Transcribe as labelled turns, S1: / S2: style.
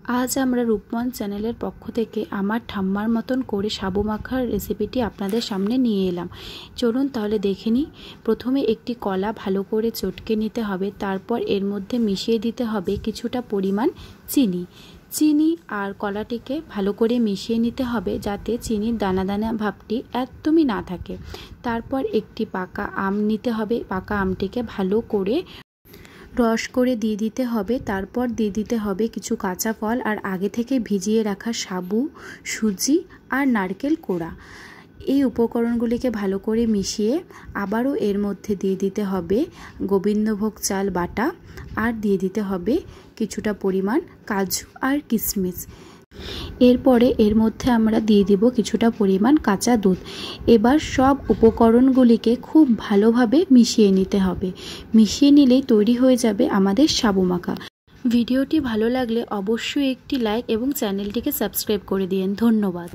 S1: আজ আমরা রূপমন চ্যানেলের পক্ষ থেকে আমার ঠাম্মার মতন করে সাবু মাখার রেসিপিটি আপনাদের সামনে নিয়ে এলাম। চলুন তাহলে দেখে নিই। প্রথমে একটি কলা ভালো করে চটকে নিতে হবে, তারপর এর মধ্যে মিশিয়ে দিতে হবে কিছুটা পরিমাণ চিনি আর কলাটিকে ভালো করে মিশিয়ে নিতে হবে যাতে চিনির দানা দানা ভাবটি একদমই না থাকে। তারপর একটি পাকা আম নিতে হবে, পাকা আমটিকে ভালো করে রস করে দিয়ে দিতে হবে। তারপর দিয়ে দিতে হবে কিছু কাঁচা ফল আর আগে থেকে ভিজিয়ে রাখা সাবু, সুজি আর নারকেল কোড়া। এই উপকরণগুলিকে ভালো করে মিশিয়ে আবারও এর মধ্যে দিয়ে দিতে হবে গোবিন্দভোগ চাল বাটা আর দিয়ে দিতে হবে কিছুটা পরিমাণ কাজু আর কিশমিশ। এরপরে এর মধ্যে আমরা দিয়ে দেব কিছুটা পরিমাণ কাঁচা দুধ। এবার সব উপকরণগুলিকে খুব ভালোভাবে মিশিয়ে নিতে হবে। মিশিয়ে নিলেই তৈরি হয়ে যাবে আমাদের সাবু মাখা। ভিডিওটি ভালো লাগলে অবশ্যই একটি লাইক এবং চ্যানেলটিকে সাবস্ক্রাইব করে দিন। ধন্যবাদ।